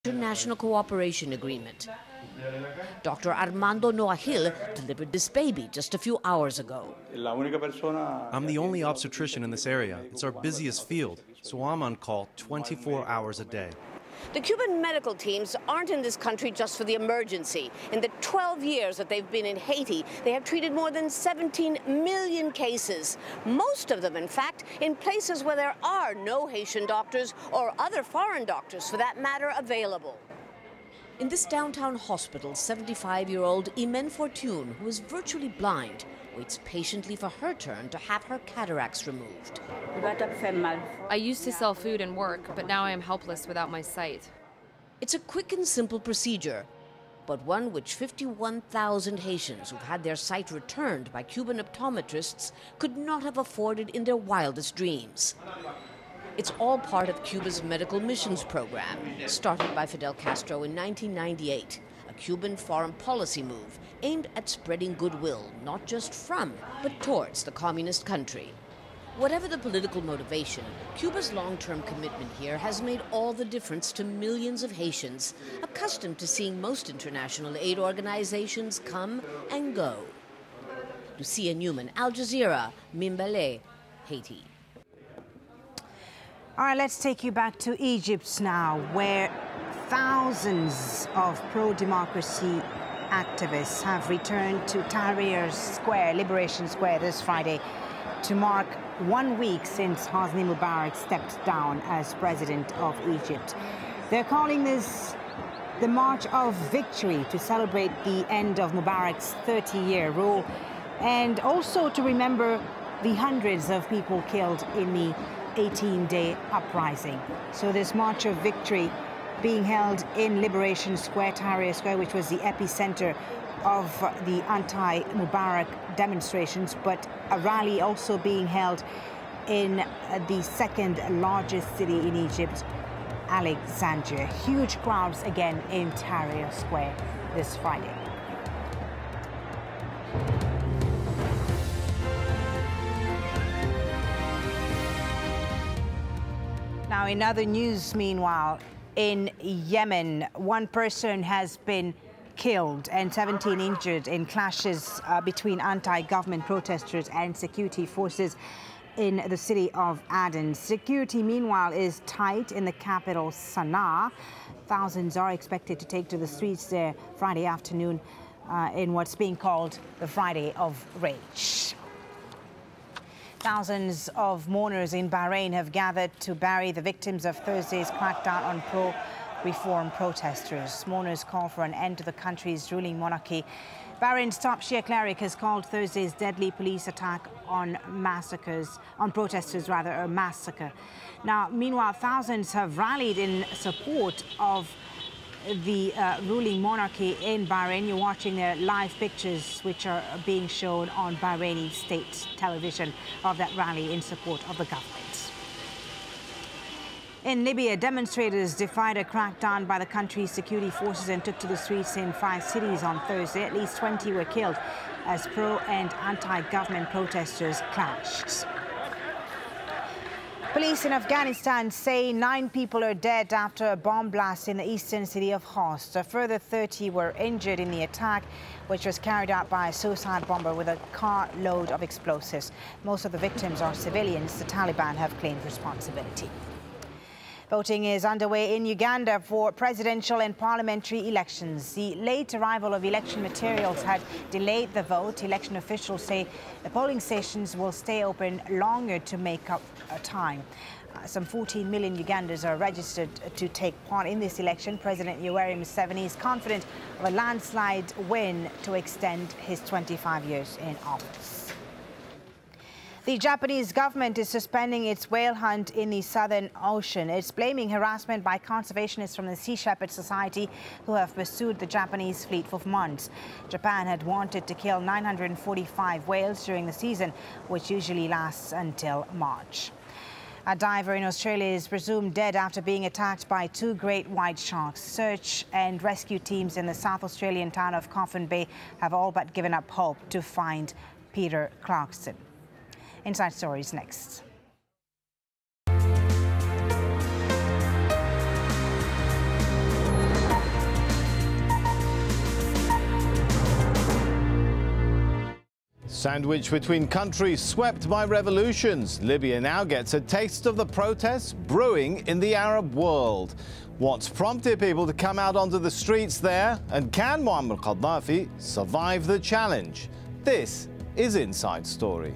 international cooperation agreement. Dr. Armando Noahil delivered this baby just a few hours ago. I'm the only obstetrician in this area. It's our busiest field, so I'm on call 24 hours a day. The Cuban medical teams aren't in this country just for the emergency. In the 12 years that they've been in Haiti, they have treated more than 17 million cases. Most of them, in fact, in places where there are no Haitian doctors or other foreign doctors, for that matter, available. In this downtown hospital, 75-year-old Imen Fortune, who is virtually blind, waits patiently for her turn to have her cataracts removed. I used to sell food and work, but now I am helpless without my sight. It's a quick and simple procedure, but one which 51,000 Haitians who've had their sight returned by Cuban optometrists could not have afforded in their wildest dreams. It's all part of Cuba's medical missions program, started by Fidel Castro in 1998, a Cuban foreign policy move aimed at spreading goodwill, not just from, but towards the communist country. Whatever the political motivation, Cuba's long-term commitment here has made all the difference to millions of Haitians, accustomed to seeing most international aid organizations come and go. Lucia Newman, Al Jazeera, Mimbale, Haiti. All right, let's take you back to Egypt now, where thousands of pro-democracy activists have returned to Tahrir Square, Liberation Square, this Friday to mark 1 week since Hosni Mubarak stepped down as president of Egypt. They're calling this the March of Victory to celebrate the end of Mubarak's 30-year rule and also to remember the hundreds of people killed in the 18-day uprising. So this March of Victory being held in Liberation Square, Tahrir Square, which was the epicenter of the anti-Mubarak demonstrations, but a rally also being held in the second largest city in Egypt, Alexandria. Huge crowds again in Tahrir Square this Friday. Now, in other news, meanwhile, in Yemen, one person has been killed and 17 injured in clashes between anti-government protesters and security forces in the city of Aden. Security, meanwhile, is tight in the capital, Sana'a. Thousands are expected to take to the streets there Friday afternoon in what's being called the Friday of Rage. Thousands of mourners in Bahrain have gathered to bury the victims of Thursday's crackdown on pro-reform protesters. Mourners call for an end to the country's ruling monarchy. Bahrain's top Shia cleric has called Thursday's deadly police attack on protesters a massacre. Now, meanwhile, thousands have rallied in support of the ruling monarchy in Bahrain. You're watching their live pictures, which are being shown on Bahraini state television, of that rally in support of the government. In Libya, demonstrators defied a crackdown by the country's security forces and took to the streets in 5 cities on Thursday. At least 20 were killed as pro- and anti-government protesters clashed. Police in Afghanistan say 9 people are dead after a bomb blast in the eastern city of Host. A further 30 were injured in the attack, which was carried out by a suicide bomber with a carload of explosives. Most of the victims are civilians. The Taliban have claimed responsibility. Voting is underway in Uganda for presidential and parliamentary elections. The late arrival of election materials had delayed the vote. Election officials say the polling stations will stay open longer to make up time. Some 14 million Ugandans are registered to take part in this election. President Yoweri Museveni is confident of a landslide win to extend his 25 years in office. The Japanese government is suspending its whale hunt in the Southern Ocean. It's blaming harassment by conservationists from the Sea Shepherd Society, who have pursued the Japanese fleet for months. Japan had wanted to kill 945 whales during the season, which usually lasts until March. A diver in Australia is presumed dead after being attacked by 2 great white sharks. Search and rescue teams in the South Australian town of Coffin Bay have all but given up hope to find Peter Clarkson. Inside Stories next. Sandwiched between countries swept by revolutions, Libya now gets a taste of the protests brewing in the Arab world. What's prompted people to come out onto the streets there? And can Muammar Gaddafi survive the challenge? This is Inside Story.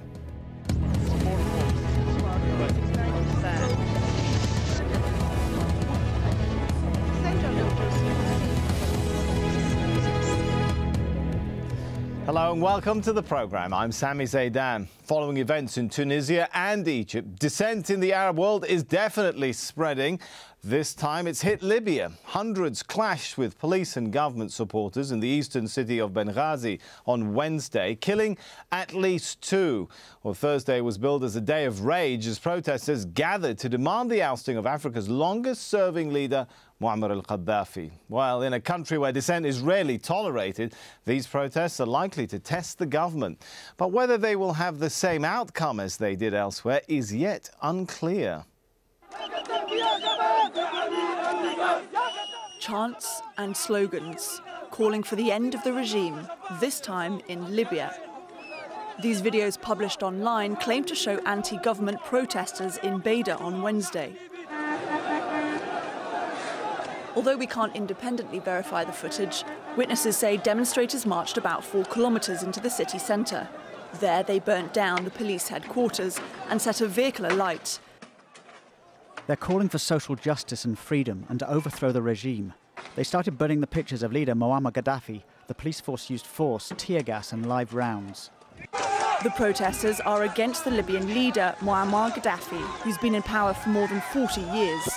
Hello and welcome to the programme. I'm Sami Zaidan. Following events in Tunisia and Egypt, dissent in the Arab world is definitely spreading. This time it's hit Libya. Hundreds clashed with police and government supporters in the eastern city of Benghazi on Wednesday, killing at least 2. Well, Thursday was billed as a day of rage as protesters gathered to demand the ousting of Africa's longest-serving leader, Muammar al-Gaddafi. Well, in a country where dissent is rarely tolerated, these protests are likely to test the government. But whether they will have the same outcome as they did elsewhere is yet unclear. Chants and slogans calling for the end of the regime, this time in Libya. These videos published online claim to show anti-government protesters in Beida on Wednesday. Although we can't independently verify the footage, witnesses say demonstrators marched about 4 kilometres into the city centre. There they burnt down the police headquarters and set a vehicle alight. They're calling for social justice and freedom and to overthrow the regime. They started burning the pictures of leader Muammar Gaddafi. The police force used force, tear gas and live rounds. The protesters are against the Libyan leader Muammar Gaddafi, who's been in power for more than 40 years.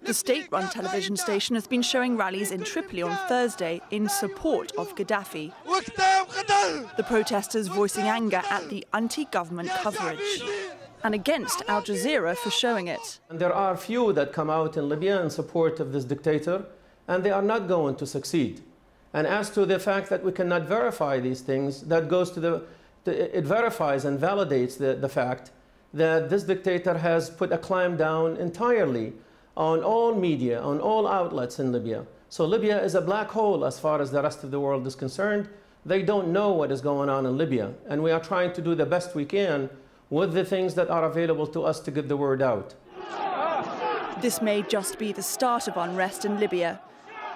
The state-run television station has been showing rallies in Tripoli on Thursday in support of Gaddafi. The protesters voicing anger at the anti-government coverage and against AlJazeera for showing it. And there are few that come out in Libya in support of this dictator, and they are not going to succeed. And as to the fact that we cannot verify these things, that goes to it verifies and validates the fact that this dictator has put a clamp down entirely on all media, on all outlets in Libya. So Libya is a black hole as far as the rest of the world is concerned. They don't know what is going on in Libya, and we are trying to do the best we can with the things that are available to us to get the word out. This may just be the start of unrest in Libya.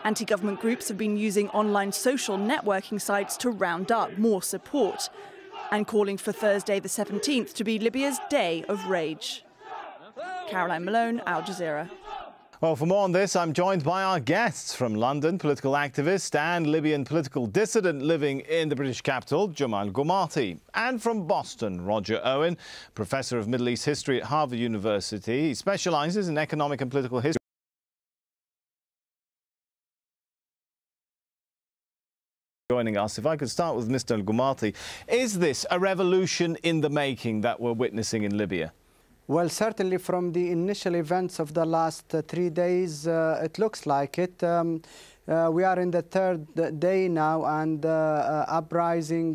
Anti-government groups have been using online social networking sites to round up more support and calling for Thursday the 17th to be Libya's day of rage. Caroline Malone, AlJazeera. Well, for more on this, I'm joined by our guests from London, political activist and Libyan political dissident living in the British capital, Jamal Gumati. And from Boston, Roger Owen, professor of Middle East history at Harvard University. He specialises in economic and political history. Joining us, if I could start with Mr. Gumati, is this a revolution in the making that we're witnessing in Libya? Well, certainly from the initial events of the last 3 days, it looks like it. We are in the 3rd day now, and uprising